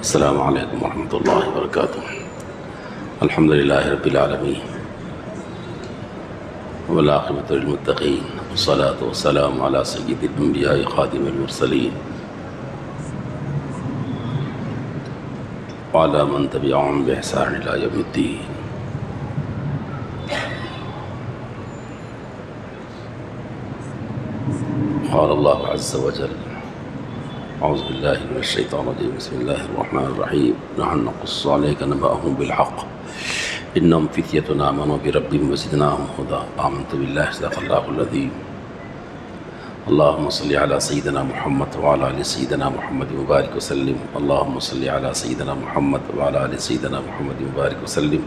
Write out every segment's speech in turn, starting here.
السلام علیکم ورحمۃ اللہ وبرکاتہ۔ الحمد للہ رب العالمین والعاقبۃ للمتقین والصلاۃ والسلام علی سید الانبیاء خاتم المرسلین وعلی من تبعهم بإحسان الی یوم الدین۔ قال اللہ عز وجل اعوذ باللہ من الشیطان الرجیم بسم اللہ الرحمن الرحیم نحن نقص علیک نبأهم بالحق انہم فتیۃ آمنوا بربہم وزدناہم ھدی آمنت باللہ صدق اللہ العظیم۔ اللہم صلی علی سیدنا محمد وعلی آل سیدنا محمد مبارک وسلم۔ اللہم صلی علی سیدنا محمد وعلی آل سیدنا محمد مبارک وسلم۔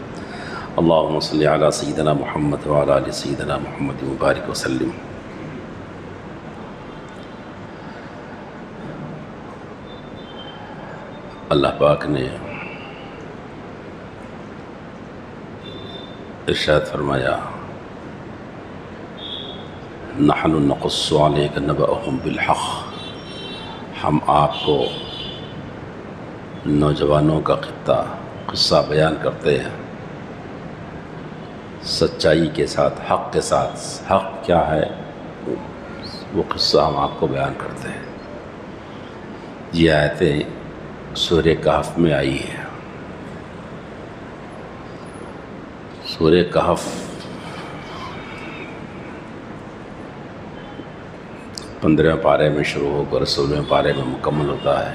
اللہم صلی علی سیدنا محمد وعلی آل سیدنا محمد مبارک وسلم۔ اللہ پاک نے ارشاد فرمایا نحن نقص علیک نبأهم بالحق، ہم آپ کو نوجوانوں کا قصہ بیان کرتے ہیں سچائی کے ساتھ، حق کے ساتھ۔ حق کیا ہے وہ قصہ ہم آپ کو بیان کرتے ہیں۔ یہ آیتیں سورہ کہف میں آئی ہے۔ سورہ کہف 15 پارے میں شروع ہو کر 16 پارے میں مکمل ہوتا ہے۔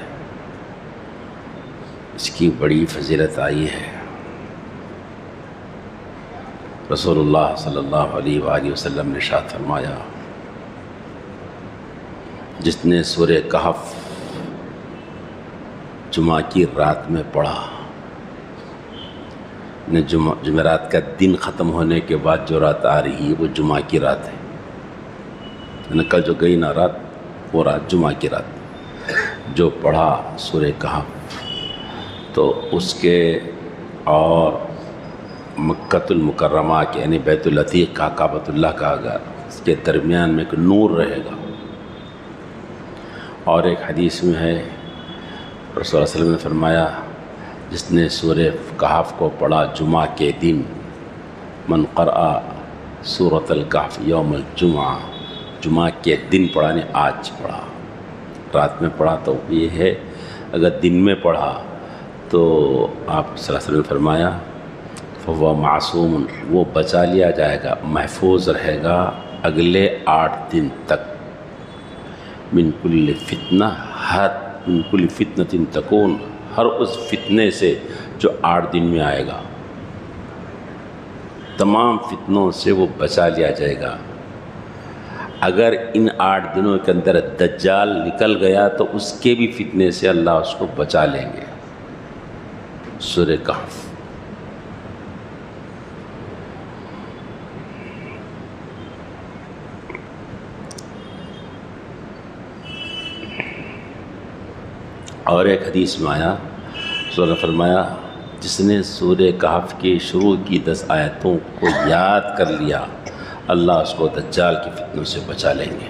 اس کی بڑی فضیلت آئی ہے۔ رسول اللہ صلی اللہ علیہ وآلہ وسلم نے ارشاد فرمایا جس نے سورہ کہف جمعہ کی رات میں پڑھا، جمعرات کا دن ختم ہونے کے بعد جو رات آ رہی ہے وہ جمعہ کی رات ہے، یعنی کل جو گئی نا رات وہ رات جمعہ کی رات، جو پڑھا سورہ کہف تو اس کے اور مکۃ المکرمہ کے یعنی بیت العتیق کا کعبۃ اللہ کا گھر، اس کے درمیان میں ایک نور رہے گا۔ اور ایک حدیث میں ہے رسول اللہ صلی اللہ علیہ وسلم نے فرمایا جس نے سورہ کہف کو پڑھا جمعہ کے دن، من قرأ سورۃ الکہف یوم الجمعہ، جمعہ کے دن پڑھا نہیں آج پڑھا، رات میں پڑھا تو یہ ہے، اگر دن میں پڑھا تو آپ صلی اللہ علیہ وسلم نے فرمایا فہو معصوم، وہ بچا لیا جائے گا، محفوظ رہے گا اگلے 8 دن تک، من کل فتنہ، من کل فتنۃ تکون، ہر اس فتنے سے جو 8 دن میں آئے گا، تمام فتنوں سے وہ بچا لیا جائے گا۔ اگر ان 8 دنوں کے اندر دجال نکل گیا تو اس کے بھی فتنے سے اللہ اس کو بچا لیں گے۔ سورہ کہف۔ اور ایک حدیث میں آیا رسول اللہ نے فرمایا جس نے سورہ کہف کی شروع کی 10 آیتوں کو یاد کر لیا اللہ اس کو دجال کی فتنوں سے بچا لیں گے۔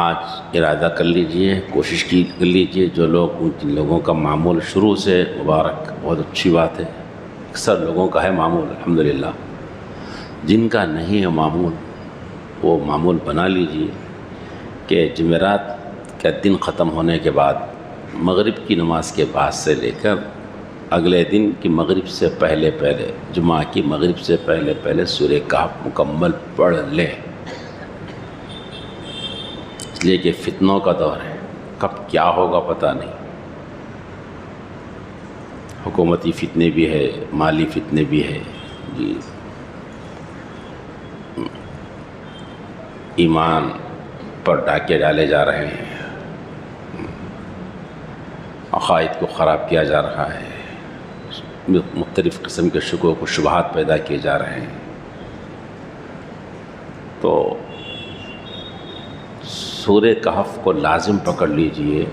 آج ارادہ کر لیجئے، کوشش کر لیجئے، جو لوگ جن لوگوں کا معمول شروع سے مبارک، بہت اچھی بات ہے، اکثر لوگوں کا ہے معمول الحمدللہ، جن کا نہیں ہے معمول وہ معمول بنا لیجئے کہ جمعرات کا دن ختم ہونے کے بعد مغرب کی نماز کے بعد سے لے کر اگلے دن کی مغرب سے پہلے جمعہ کی مغرب سے پہلے سورہ کہف مکمل پڑھ لیں، اس لیے کہ فتنوں کا دور ہے، کب کیا ہوگا پتہ نہیں، حکومتی فتنے بھی ہے، مالی فتنے بھی ہے، جی ایمان پر ڈاکے ڈالے جا رہے ہیں، عقائد کو خراب کیا جا رہا ہے، مختلف قسم کے شکوک و شبہات پیدا کیے جا رہے ہیں۔ تو سورہ کہف کو لازم پکڑ لیجئے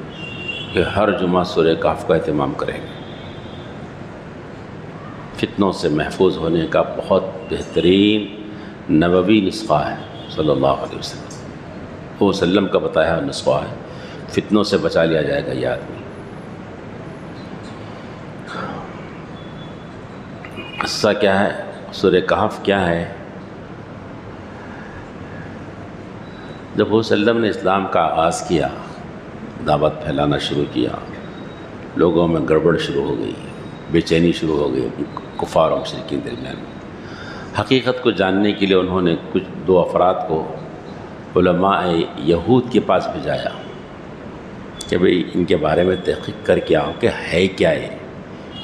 کہ ہر جمعہ سورہ کہف کا اہتمام کریں گے۔ فتنوں سے محفوظ ہونے کا بہت بہترین نبوی نسخہ ہے صلی اللہ علیہ وسلم۔ وسلم کا بتایا نسخہ ہے، فتنوں سے بچا لیا جائے گا یہ آدمی۔ قصہ کیا ہے؟ سورہ کہف کیا ہے؟ جب حضور صلی اللہ علیہ وسلم نے اسلام کا آغاز کیا، دعوت پھیلانا شروع کیا، لوگوں میں گڑبڑ شروع ہو گئی، بے چینی شروع ہو گئی کفار و مشرکین درمیان میں۔ حقیقت کو جاننے کے لیے انہوں نے کچھ دو افراد کو علماء یہود کے پاس بھیجایا کہ بھئی ان کے بارے میں تحقیق کر کے آؤ کہ ہے کیا ہے،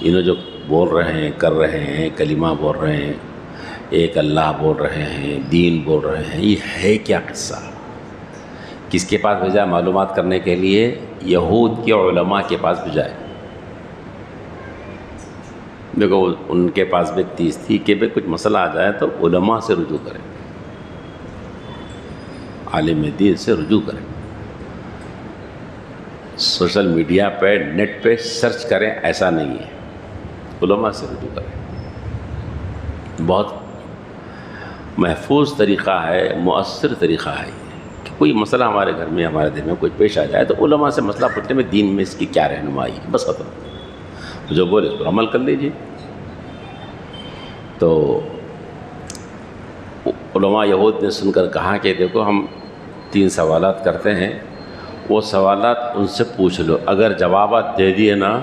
انہوں جو بول رہے ہیں، کر رہے ہیں، کلمہ بول رہے ہیں، ایک اللہ بول رہے ہیں، دین بول رہے ہیں، یہ ہے کیا قصہ؟ کس کے پاس بھیجا؟ معلومات کرنے کے لیے یہود کے علماء کے پاس بھیجائے۔ دیکھو ان کے پاس بھی ایک چیز تھی کہ کچھ مسئلہ آ جائے تو علماء سے رجوع کریں، عالم دین سے رجوع کریں، سوشل میڈیا پہ نیٹ پہ سرچ کریں ایسا نہیں ہے، علماء سے رجوع کریں۔ بہت محفوظ طریقہ ہے، مؤثر طریقہ ہے کہ کوئی مسئلہ ہمارے گھر میں، ہمارے دل میں کوئی پیش آ جائے تو علماء سے مسئلہ پوچھنے میں دین میں اس کی کیا رہنمائی ہے، بس ختم، جو بولے اس پر عمل کر لیجیے۔ تو علماء یہود نے سن کر کہا کہ دیکھو ہم 3 سوالات کرتے ہیں، وہ سوالات ان سے پوچھ لو، اگر جوابات دے دیے نا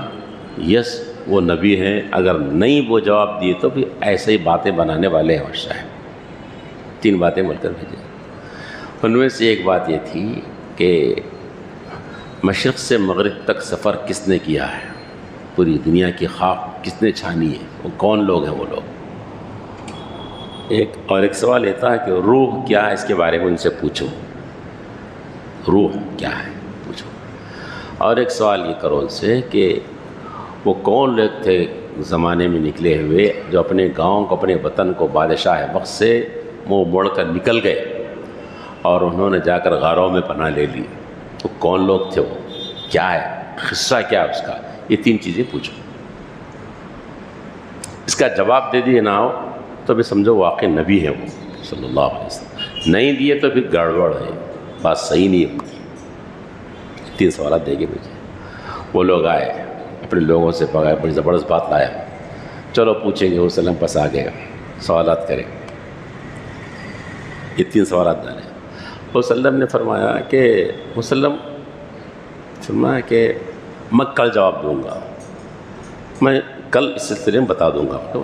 یس وہ نبی ہیں، اگر نہیں وہ جواب دیے تو بھی ایسے ہی باتیں بنانے والے ہیں بادشاہ ہیں۔ 3 باتیں بول کر بھیجے۔ ان میں سے ایک بات یہ تھی کہ مشرق سے مغرب تک سفر کس نے کیا ہے، پوری دنیا کی خاک کس نے چھانی ہے، وہ کون لوگ ہیں وہ لوگ۔ ایک سوال یہ تھا کہ روح کیا ہے، اس کے بارے میں ان سے پوچھو، روح کیا ہے پوچھو۔ اور ایک سوال یہ کرو ان سے کہ وہ کون لوگ تھے زمانے میں نکلے ہوئے جو اپنے گاؤں کو، اپنے وطن کو بادشاہ وقت سے منہ موڑ کر نکل گئے اور انہوں نے جا کر غاروں میں پناہ لے لی، وہ کون لوگ تھے، وہ کیا ہے، قصہ کیا ہے اس کا، یہ 3 چیزیں پوچھو۔ اس کا جواب دے دیے نہ ہو تو بھی سمجھو واقعی نبی ہے وہ صلی اللہ علیہ وسلم، نہیں دیے تو پھر گڑبڑ ہے، بات صحیح نہیں ہے۔ 3 سوالات دے کے بھیجے۔ وہ لوگ آئے، اپنے لوگوں سے پکائے، بڑی زبردست بات لایا، چلو پوچھیں گے، وہ وسلم پس آ گئے، سوالات کریں۔ یہ 3 سوالات ڈالے۔ وسلم نے فرمایا کہ میں کل جواب دوں گا، میں کل اس سلسلے میں بتا دوں گا آپ کو۔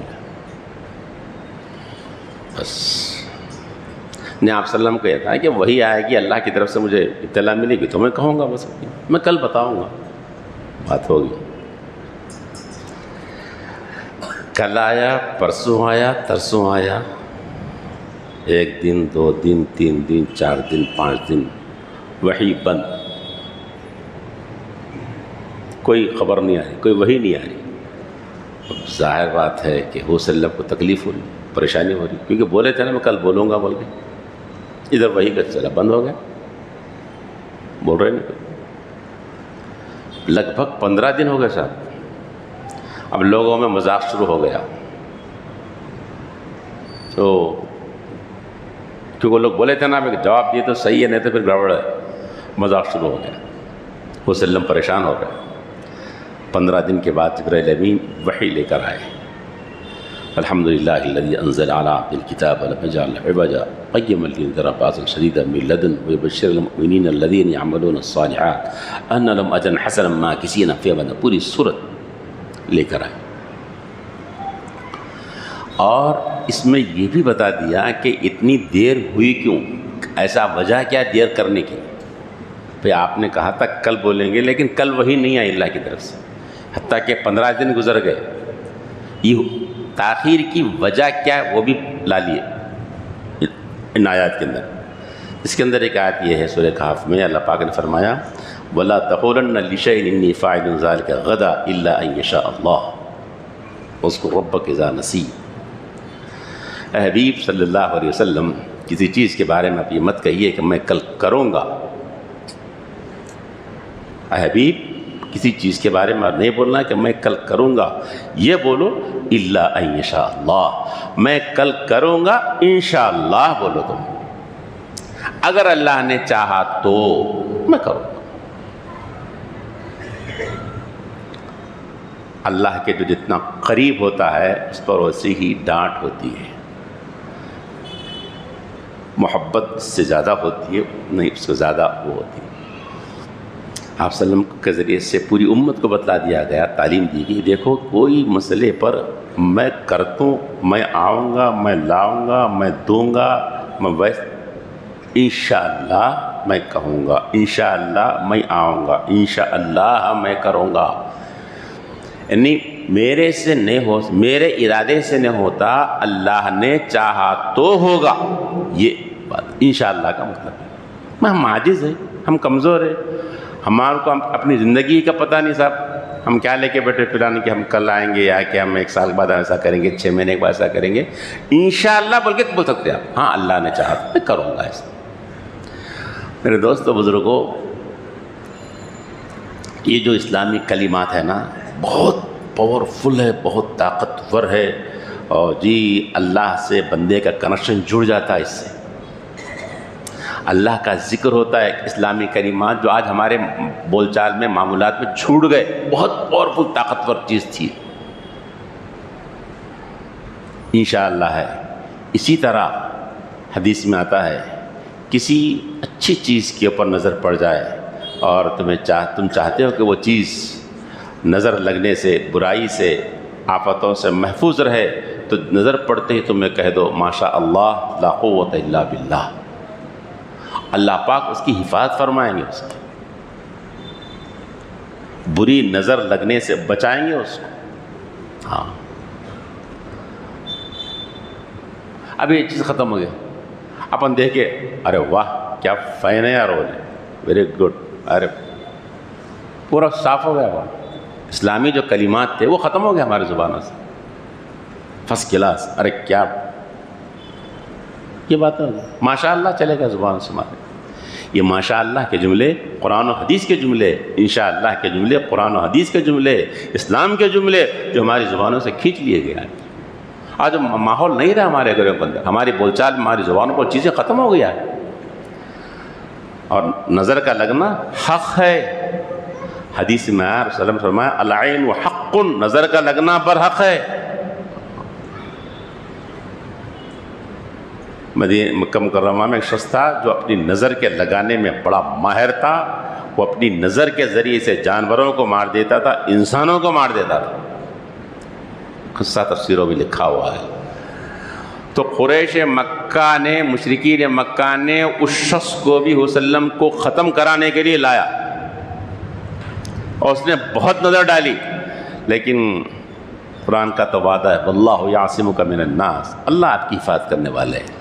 بس نے آپ صلی اللہ علیہ وسلم کو یہ تھا کہ وہی آئے گی، اللہ کی طرف سے مجھے اطلاع ملے گی تو میں کہوں گا، بس میں کل بتاؤں گا، بات ہوگی۔ کل آیا، پرسوں آیا، ترسوں آیا، 1 دن 2 دن 3 دن 4 دن 5 دن، وحی بند، کوئی خبر نہیں آ رہی، کوئی وحی نہیں آ رہی۔ ظاہر بات ہے کہ حضور صلی اللہ علیہ وسلم کو تکلیف ہو رہی، پریشانی ہو رہی، کیونکہ بولے تھے نا میں کل بولوں گا بول کے، ادھر وحی کا چلا بند ہو گیا، بول رہے نہیں۔ لگ بھگ 15 دن ہو گئے صاحب۔ اب لوگوں میں مذاق شروع ہو گیا، تو کیونکہ لوگ بولے تھے نا کہ جواب دیے تو صحیح ہے، نہیں تو پھر گڑبڑ ہے، مذاق شروع ہو گیا، وہ وسلم پریشان ہو گئے۔ 15 دن کے بعد جبرائیل امین وحی لے کر آئے۔ الحمدللہ الذی انزل علی عبدہ الکتاب ولم یجعل له عوجا قیما لینذر باسا شدیدا من لدن ویبشر المؤمنین الذین یعملون الصالحات ان لهم اجرا حسنا ماکثین فیہ ابدا، پوری سورت لے کر آئے۔ اور اس میں یہ بھی بتا دیا کہ اتنی دیر ہوئی کیوں، ایسا وجہ کیا دیر کرنے کی۔ پھر آپ نے کہا تھا کل بولیں گے، لیکن کل وہی نہیں آئی اللہ کی طرف سے، حتیٰ کہ 15 دن گزر گئے۔ یہ تاخیر کی وجہ کیا ہے وہ بھی لا لیے ان آیات کے اندر۔ اس کے اندر ایک آیت یہ ہے سورہ کہف میں، اللہ پاک نے فرمایا وَلَا تَقُولَنَّ لِشَيْءٍ إِنِّي فَاعِلٌ ذَلِكَ غَدًا إِلَّا أَن يَشَاءَ اللَّهُ وَاذْكُر رَّبَّكَ إِذَا نَسِيتَ۔ اے حبیب صلی اللہ علیہ وسلم، کسی چیز کے بارے میں آپ یہ مت کہیے کہ میں کل کروں گا۔ اے حبیب، کسی چیز کے بارے میں نہیں بولنا کہ میں کل کروں گا، یہ بولو الا ان یشاء اللہ، میں کل کروں گا انشاءاللہ بولو تم۔ اگر اللہ نے چاہا تو میں کروں گا۔ اللہ کے جو جتنا قریب ہوتا ہے اس پر ویسی ہی ڈانٹ ہوتی ہے، محبت اس سے زیادہ ہوتی ہے نہیں، اس سے زیادہ وہ ہوتی ہے۔ آپ صلی اللہ علیہ وسلم کے ذریعے سے پوری امت کو بتلا دیا گیا، تعلیم دی گئی، دیکھو کوئی مسئلے پر میں کرتا ہوں، میں آؤں گا، میں لاؤں گا، میں دوں گا، میں انشاءاللہ میں کہوں گا، انشاءاللہ میں آؤں گا، انشاءاللہ میں کروں گا، یعنی میرے سے نہیں ہو، میرے ارادے سے نہیں ہوتا، اللہ نے چاہا تو ہوگا، یہ بات انشاءاللہ کا مطلب ہے۔ ہم عاجز ہیں، ہم کمزور ہیں، ہمارے کو اپنی زندگی کا پتہ نہیں صاحب، ہم کیا لے کے بیٹھے پلانے کہ ہم کل آئیں گے یا کہ ہم 1 سال بعد ایسا کریں گے، 6 مہینے کے بعد ایسا کریں گے، انشاءاللہ بول کے بول سکتے ہیں آپ، ہاں اللہ نے چاہا تو میں کروں گا ایسا۔ میرے دوستو بزرگوں، یہ جو اسلامی کلمات ہے نا بہت پاورفل ہے، بہت طاقتور ہے، اور جی اللہ سے بندے کا کنیکشن جڑ جاتا ہے، اس سے اللہ کا ذکر ہوتا ہے۔ اسلامی کلمات جو آج ہمارے بول چال میں معمولات میں چھوٹ گئے، بہت پاورفل طاقتور چیز تھی، انشاءاللہ ہے۔ اسی طرح حدیث میں آتا ہے کسی اچھی چیز کے اوپر نظر پڑ جائے اور تم چاہتے ہو کہ وہ چیز نظر لگنے سے، برائی سے، آفتوں سے محفوظ رہے، تو نظر پڑتے ہی تمہیں کہہ دو ماشاء اللہ لا قوت الا باللہ، اللہ پاک اس کی حفاظت فرمائیں گے، اس کی بری نظر لگنے سے بچائیں گے اس کو۔ ہاں اب یہ چیز ختم ہو گیا، اپن دیکھے ارے واہ کیا فین ہے یار، ویری گڈ، ارے پورا صاف ہو گیا، وہاں اسلامی جو کلمات تھے وہ ختم ہو گئے ہماری زبانوں سے، فرسٹ کلاس، ارے کیا یہ بات ہے، ماشاء اللہ چلے گا زبان سے ہمارے۔ یہ ماشاء اللہ کے جملے قرآن و حدیث کے جملے، انشاءاللہ کے جملے قرآن و حدیث کے جملے، اسلام کے جملے جو ہماری زبانوں سے کھینچ لیے گئے ہیں۔ آج ماحول نہیں رہا ہمارے گھروں کے اندر، ہماری بول چال میں ہماری زبانوں پر چیزیں ختم ہو گیا ہے، اور نظر کا لگنا حق ہے۔ حدیث میں آیا رسول اللہ فرمایا العین حق، نظر کا لگنا برحق ہے۔ مکہ مکرمہ میں ایک شخص تھا جو اپنی نظر کے لگانے میں بڑا ماہر تھا، وہ اپنی نظر کے ذریعے سے جانوروں کو مار دیتا تھا، انسانوں کو مار دیتا تھا، قصہ تفسیروں میں لکھا ہوا ہے۔ تو قریش مکہ نے، مشرکین مکہ نے اس شخص کو بھی حضور صلی اللہ علیہ وسلم کو ختم کرانے کے لیے لایا، اور اس نے بہت نظر ڈالی، لیکن قرآن کا تو وعدہ ہے واللہ یعصمک من الناس، اللہ آپ کی حفاظت کرنے والے ہیں۔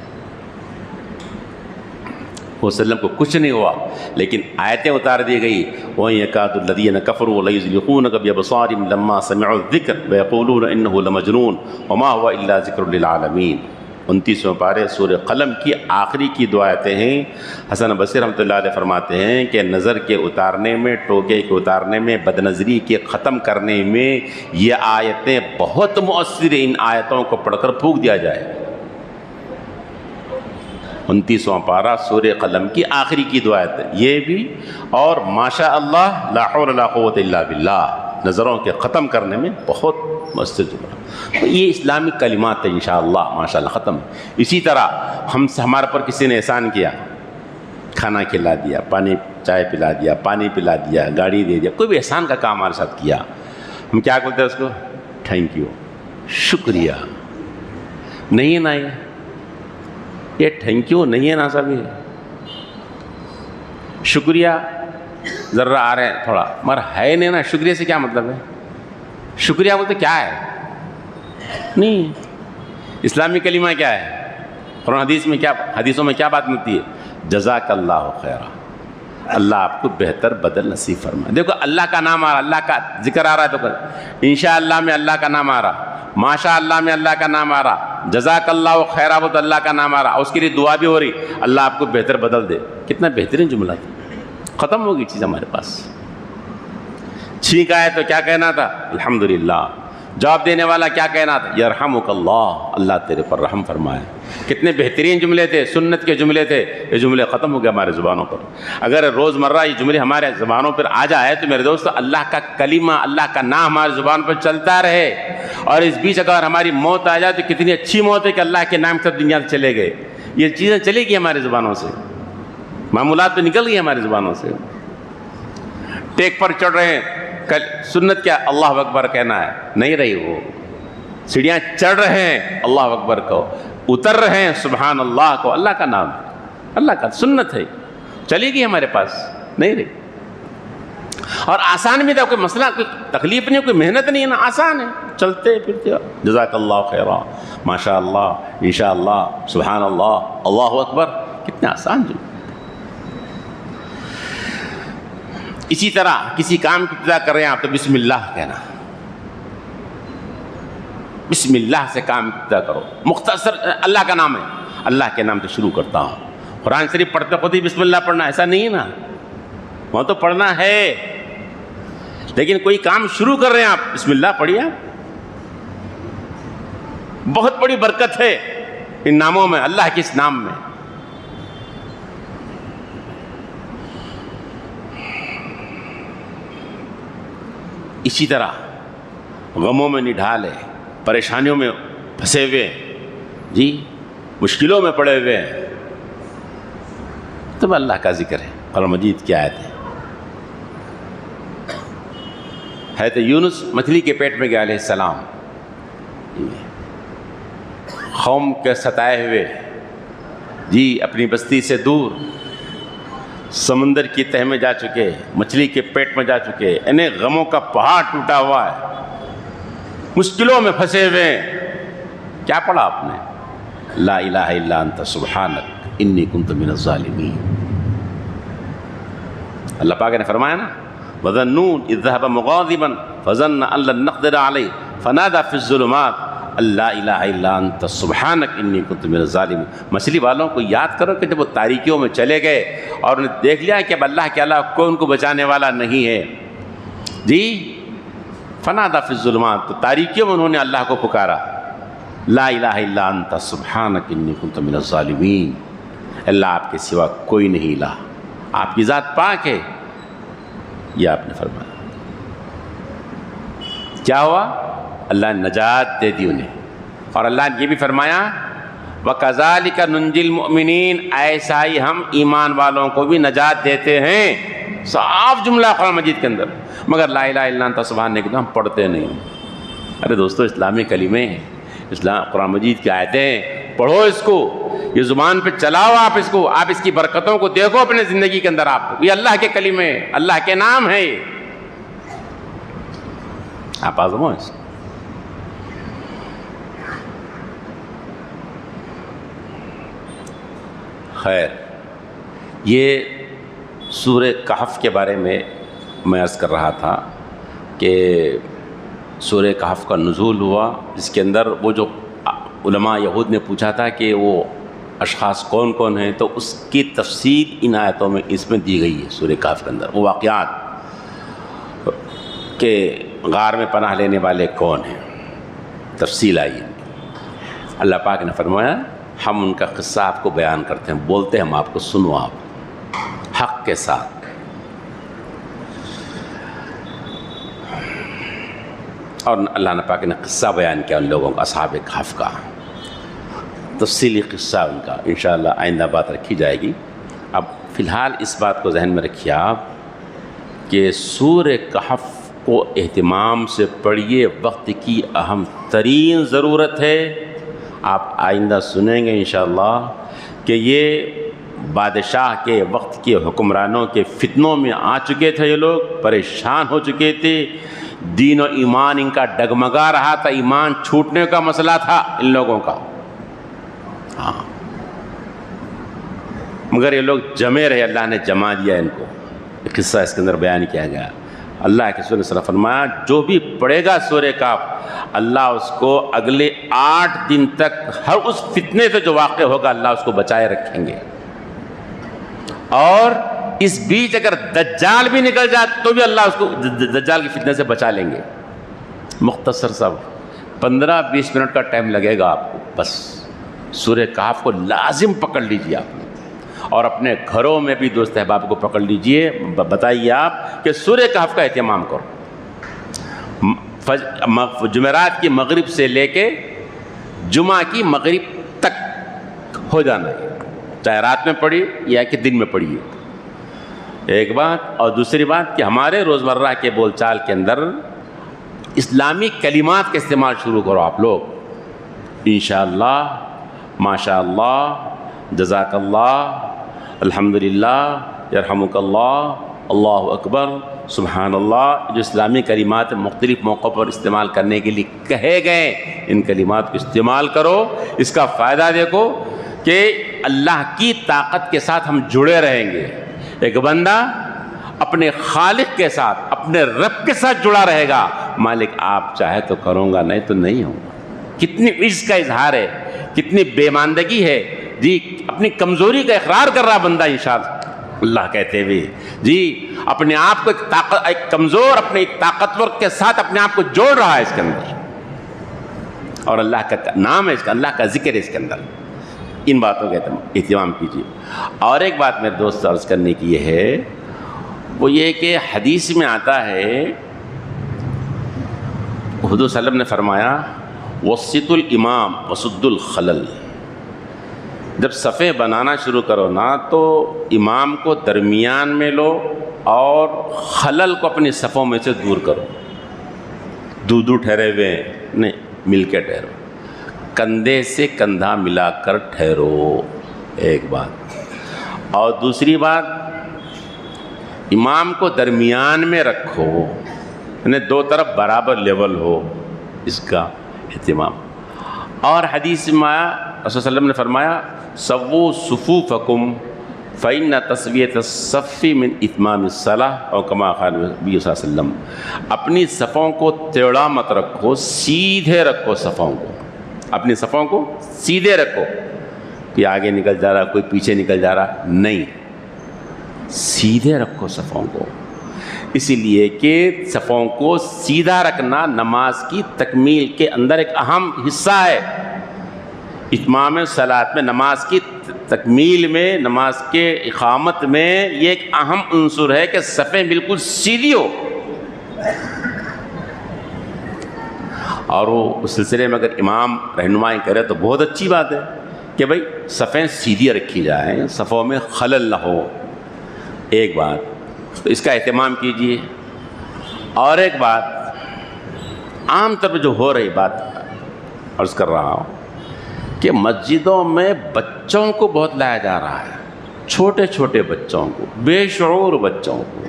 حضور صلی اللہ علیہ وسلم کو کچھ نہیں ہوا، لیکن آیتیں اتار دی گئی وَإِن يَكَادُ الَّذِينَ كَفَرُوا لَيُزْلِقُونَكَ بِأَبْصَارِهِمْ لَمَّا سَمِعُوا الذِّكْرَ وَيَقُولُونَ إِنَّهُ لَمَجْنُونٌ وَمَا هُوَ إِلَّا ذِكْرٌ لِلْعَالَمِينَ۔ 29واں پارے سورہ قلم کی آخری کی دو آیتیں ہیں۔ حسن بصری رحمۃ اللہ علیہ فرماتے ہیں کہ نظر کے اتارنے میں، ٹوکے کے اتارنے میں، بدنظری کے ختم کرنے میں یہ آیتیں بہت مؤثر ہیں، ان آیتوں کو پڑھ کر پھونک دیا جائے۔ 29واں پارہ سورہ قلم کی آخری کی دو آیتیں یہ بھی، اور ماشاء اللہ لا حول ولا قوت الا باللہ، نظروں کے ختم کرنے میں بہت مؤثر جملہ۔ تو یہ اسلامی کلمات ہیں انشاءاللہ ماشاء اللہ ختم۔ اسی طرح ہمارے پر کسی نے احسان کیا، کھانا کھلا دیا، پانی چائے پلا دیا، پانی پلا دیا، گاڑی دے دیا، کوئی بھی احسان کا کام ہمارے ساتھ کیا، ہم کیا بولتے ہیں اس کو؟ تھینک یو، شکریہ۔ نہیں نا یہ تھینک یو نہیں ہے نا صاحب، یہ شکریہ ذرا آ رہے ہیں تھوڑا، مگر ہے نہیں نا۔ شکریہ سے کیا مطلب ہے؟ شکریہ بولتے کیا ہے؟ نہیں، اسلامی کلمہ کیا ہے؟ قرآن حدیث میں کیا، حدیثوں میں کیا بات ملتی ہے؟ جزاک اللہ خیرہ، اللہ آپ کو بہتر بدل نصیب فرمائے۔ دیکھو اللہ کا نام آ رہا، اللہ کا ذکر آ رہا ہے، تو انشاءاللہ میں اللہ کا نام آ رہا، ماشاء اللہ میں اللہ کا نام آ رہا، جزاک اللہ خیرہ وہ تو اللہ کا نام آ رہا، اس کے لیے دعا بھی ہو رہی، اللہ آپ کو بہتر بدل دے۔ کتنا بہترین جملہ تھا، ختم ہو گئی چیز ہمارے پاس۔ چھینک آئے تو کیا کہنا تھا؟ الحمدللہ۔ جواب دینے والا کیا کہنا تھا؟ یرحمک اللہ، اللہ تیرے پر رحم فرمائے۔ کتنے بہترین جملے تھے، سنت کے جملے تھے، یہ جملے ختم ہو گئے ہمارے زبانوں پر۔ اگر روزمرہ یہ جملے ہمارے زبانوں پر آ جائے تو میرے دوست اللہ کا کلمہ، اللہ کا نام ہمارے زبان پر چلتا رہے، اور اس بیچ اگر ہماری موت آ جائے تو کتنی اچھی موت ہے کہ اللہ کے نام سے دنیا سے چلے گئے۔ یہ چیزیں چلے گی ہماری زبانوں سے، معمولات تو نکل گئی ہماری زبانوں سے۔ ٹیک پر چڑھ رہے ہیں، سنت کیا؟ اللہ اکبر کہنا ہے، نہیں رہی وہ۔ سیڑھیاں چڑھ رہے ہیں، اللہ اکبر کو، اتر رہے ہیں سبحان اللہ کو، اللہ کا نام ہے، اللہ کا سنت ہے، چلے گی ہمارے پاس، نہیں رہی۔ اور آسان بھی تھا، کوئی مسئلہ، کوئی تکلیف نہیں، کوئی محنت نہیں ہے نا، آسان ہے، چلتے پھرتے جزاک اللہ خیرا، ماشاء اللہ، انشاء اللہ، سبحان اللہ، اللہ اکبر، کتنے آسان جو۔ اسی طرح کسی کام کی ابتدا کر رہے ہیں آپ تو بسم اللہ کہنا، بسم اللہ سے کام کی ابتدا کرو، مختصر اللہ کا نام ہے، اللہ کے نام سے شروع کرتا ہوں۔ قرآن شریف پڑھتے خود ہی بسم اللہ پڑھنا ایسا نہیں ہے نا، وہاں تو پڑھنا ہے، لیکن کوئی کام شروع کر رہے ہیں آپ، بسم اللہ پڑھیے۔ بہت بڑی برکت ہے ان ناموں میں، اللہ کے اس نام میں۔ اسی طرح غموں میں نڈھالے، پریشانیوں میں پھنسے ہوئے، جی مشکلوں میں پڑے ہوئے ہیں، تب اللہ کا ذکر ہے۔ قرآن مجید کی آیت ہے، حضرت یونس مچھلی کے پیٹ میں گیا علیہ السلام، قوم کے ستائے ہوئے، جی اپنی بستی سے دور، سمندر کی تہ میں جا چکے، مچھلی کے پیٹ میں جا چکے، انہیں غموں کا پہاڑ ٹوٹا ہوا ہے، مشکلوں میں پھنسے ہوئے ہیں، کیا پڑھا آپ نے؟ لا الہ الا انت سبحانک انی کنت من الظالمین۔ اللہ پاک نے فرمایا نا، وَظَنُّونَ إِذْ ذَهَبَ مُغَاضِبًا فَظَنَّ أَن لَّن نَّقْدِرَ عَلَيْهِ فَنَادَىٰ فِي الظُّلُمَاتِ لا الہ الا انت سبحانک انی کنت من الظالمین۔ مچھلی والوں کو یاد کرو کہ جب وہ تاریکیوں میں چلے گئے اور انہیں دیکھ لیا کہ اب اللہ کے علاوہ کوئی ان کو بچانے والا نہیں ہے، جی فنادیٰ فی الظلمات، تو تاریکیوں میں انہوں نے اللہ کو پکارا، لا الہ الا انت سبحانک انی کنت من الظالمین، اللہ آپ کے سوا کوئی نہیں الہ، آپ کی ذات پاک ہے، یہ آپ نے فرمایا۔ کیا ہوا؟ اللہ نے نجات دے دی انہیں، اور اللہ نے یہ بھی فرمایا وَكَذَلِكَ نُنْجِي الْمُؤْمِنِينَ، ایسا ہی ہم ایمان والوں کو بھی نجات دیتے ہیں۔ صاف جملہ قرآن مجید کے اندر، مگر لا الہ الا انت سبحانک ہم پڑھتے نہیں۔ ارے دوستو، اسلامی کلمے ہیں، اسلام قرآن مجید کی آیتیں ہیں، پڑھو اس کو، یہ زبان پہ چلاؤ آپ اس کو، آپ اس کی برکتوں کو دیکھو اپنے زندگی کے اندر، آپ یہ اللہ کے کلمے ہیں، اللہ کے نام ہے، آپ آزمو اس کو۔ خیر، یہ سورہ کہف کے بارے میں عرض کر رہا تھا کہ سورہ کہف کا نزول ہوا، جس کے اندر وہ جو علماء یہود نے پوچھا تھا کہ وہ اشخاص کون کون ہیں، تو اس کی تفصیل ان آیتوں میں اس میں دی گئی ہے۔ سورہ کہف کے اندر وہ واقعات کہ غار میں پناہ لینے والے کون ہیں، تفصیل آئی ہے۔ اللہ پاک نے فرمایا ہم ان کا قصہ آپ کو بیان کرتے ہیں، بولتے ہیں ہم آپ کو، سنو آپ حق کے ساتھ۔ اور اللہ نے پاک نے قصہ بیان کیا ان لوگوں کا، اصحاب کہف کا، تفصیلی قصہ ان کا، انشاءاللہ آئندہ بات رکھی جائے گی۔ اب فی الحال اس بات کو ذہن میں رکھیے آپ کہ سورہ کہف کو اہتمام سے پڑھیے، وقت کی اہم ترین ضرورت ہے۔ آپ آئندہ سنیں گے انشاءاللہ کہ یہ بادشاہ کے وقت کے حکمرانوں کے فتنوں میں آ چکے تھے، یہ لوگ پریشان ہو چکے تھے، دین و ایمان ان کا ڈگمگا رہا تھا، ایمان چھوٹنے کا مسئلہ تھا ان لوگوں کا، ہاں، مگر یہ لوگ جمے رہے، اللہ نے جما دیا ان کو۔ قصہ اس کے اندر بیان کیا گیا، اللہ کے رسول صلی اللہ علیہ وسلم فرمایا جو بھی پڑھے گا سورہ کہف، اللہ اس کو اگلے 8 دن تک ہر اس فتنے سے جو واقع ہوگا اللہ اس کو بچائے رکھیں گے، اور اس بیچ اگر دجال بھی نکل جائے تو بھی اللہ اس کو دجال کی فتنے سے بچا لیں گے۔ مختصر سا 15-20 منٹ کا ٹائم لگے گا آپ کو، بس سورہ کہف کو لازم پکڑ لیجیے آپ نے، اور اپنے گھروں میں بھی دوست احباب کو پکڑ لیجیے، بتائیے آپ کہ سورہ کہف کا اہتمام کرو۔ جمعرات کی مغرب سے لے کے جمعہ کی مغرب تک ہو جانا ہے، چاہے رات میں پڑھی یا کہ دن میں پڑھیے، ایک بات۔ اور دوسری بات کہ ہمارے روزمرہ کے بول چال کے اندر اسلامی کلمات کا استعمال شروع کرو آپ لوگ، انشاءاللہ، ماشاء اللہ، جزاک اللہ، الحمدللہ، یرحمک اللہ، اللہ اکبر، سبحان اللہ، جو اسلامی کلمات مختلف موقعوں پر استعمال کرنے کے لیے کہے گئے، ان کلمات کو استعمال کرو۔ اس کا فائدہ دیکھو کہ اللہ کی طاقت کے ساتھ ہم جڑے رہیں گے۔ ایک بندہ اپنے خالق کے ساتھ، اپنے رب کے ساتھ جڑا رہے گا، مالک آپ چاہے تو کروں گا، نہیں تو نہیں ہوں گا۔ کتنی عجز کا اظہار ہے، کتنی بےماندگی ہے جی، اپنی کمزوری کا اقرار کر رہا بندہ انشاءاللہ اللہ کہتے ہوئے جی، اپنے آپ کو ایک کمزور، اپنے ایک طاقتور کے ساتھ اپنے آپ کو جوڑ رہا ہے اس کے اندر، اور اللہ کا نام ہے اس کا، اللہ کا ذکر ہے اس کے اندر۔ ان باتوں کا اہتمام کیجیے۔ اور ایک بات میرے دوست عرض کرنے کی یہ ہے، وہ یہ کہ حدیث میں آتا ہے، حضور صلی اللہ علیہ وسلم نے فرمایا وسط الامام وسد الخلل، جب صفیں بنانا شروع کرو نا تو امام کو درمیان میں لو اور خلل کو اپنی صفوں میں سے دور کرو۔ دو ٹھہرے ہوئے ہیں نہیں، مل کے ٹھہرو، کندھے سے کندھا ملا کر ٹھہرو، ایک بات۔ اور دوسری بات، امام کو درمیان میں رکھو، یعنی دو طرف برابر لیول ہو، اس کا اہتمام۔ اور حدیث میں رسول صلی اللہ علیہ وسلم نے فرمایا سووا صفوفکم فإن تسویۃ الصف من اتمام الصلاۃ، اور کما قال نبی صلی اللہ علیہ وسلم، اپنی صفوں کو ٹیڑھا مت رکھو، سیدھے رکھو صفوں کو، اپنی صفوں کو سیدھے رکھو، کوئی آگے نکل جا رہا، کوئی پیچھے نکل جا رہا، نہیں، سیدھے رکھو صفوں کو، اسی لیے کہ صفوں کو سیدھا رکھنا نماز کی تکمیل کے اندر ایک اہم حصہ ہے۔ اتمام صلاۃ میں، نماز کی تکمیل میں، نماز کے اقامت میں یہ ایک اہم عنصر ہے کہ صفیں بالکل سیدھی ہو۔ اور وہ اس سلسلے میں اگر امام رہنمائی کرے تو بہت اچھی بات ہے کہ بھئی صفیں سیدھی رکھی جائیں، صفوں میں خلل نہ ہو، ایک بات، تو اس کا اہتمام کیجیے۔ اور ایک بات، عام طور پہ جو ہو رہی بات عرض کر رہا ہوں کہ مسجدوں میں بچوں کو بہت لایا جا رہا ہے، چھوٹے چھوٹے بچوں کو، بے شعور بچوں کو۔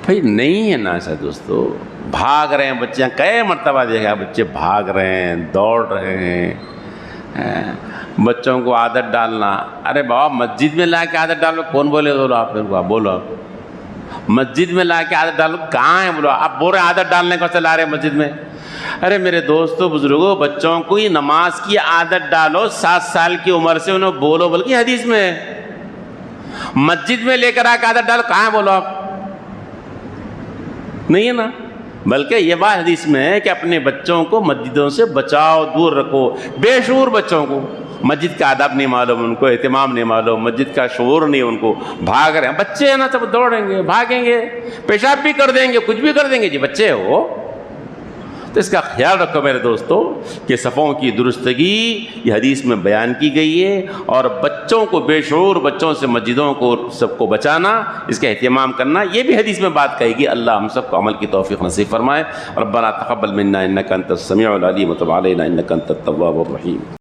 بھائی نہیں ہے نا ایسا دوستو، بھاگ رہے ہیں بچے، کئی مرتبہ دیکھا بچے بھاگ رہے ہیں، دوڑ رہے ہیں، بچوں کو عادت ڈالنا۔ ارے بابا مسجد میں لا کے عادت ڈالو، کون بولے؟ بولو آپ میرے کو، بولو آپ، مسجد میں لا کے عادت ڈالو کہاں ہے؟ بولو آپ، بول رہے عادت ڈالنے کو چلا رہے ہیں مسجد میں۔ ارے میرے دوستو بزرگوں، بچوں کو ہی نماز کی عادت ڈالو 7 سال کی عمر سے، انہیں بولو، بلکہ حدیث میں ہے، مسجد میں لے کر آ کے عادت ڈالو کہاں ہے؟ بولو آپ، نہیں ہے نا، بلکہ یہ بات حدیث میں ہے کہ اپنے بچوں کو مسجدوں سے بچاؤ، دور رکھو۔ بے شعور بچوں کو مسجد کا آداب نہیں معلوم، ان کو اہتمام نہیں معلوم، مسجد کا شعور نہیں، ان کو بھاگ رہے ہیں بچے ہیں نا، سب دوڑیں گے، بھاگیں گے، پیشاب بھی کر دیں گے، کچھ بھی کر دیں گے جی، بچے ہو۔ تو اس کا خیال رکھو میرے دوستو کہ صفوں کی درستگی یہ حدیث میں بیان کی گئی ہے، اور بچوں کو، بے شعور بچوں سے مسجدوں کو سب کو بچانا، اس کا اہتمام کرنا، یہ بھی حدیث میں بات کہے گی۔ اللہ ہم سب کو عمل کی توفیق نصیب فرمائے۔ ربنا تقبل منا انک انت السمیع العلیم وتب علینا انک انت التواب الرحیم۔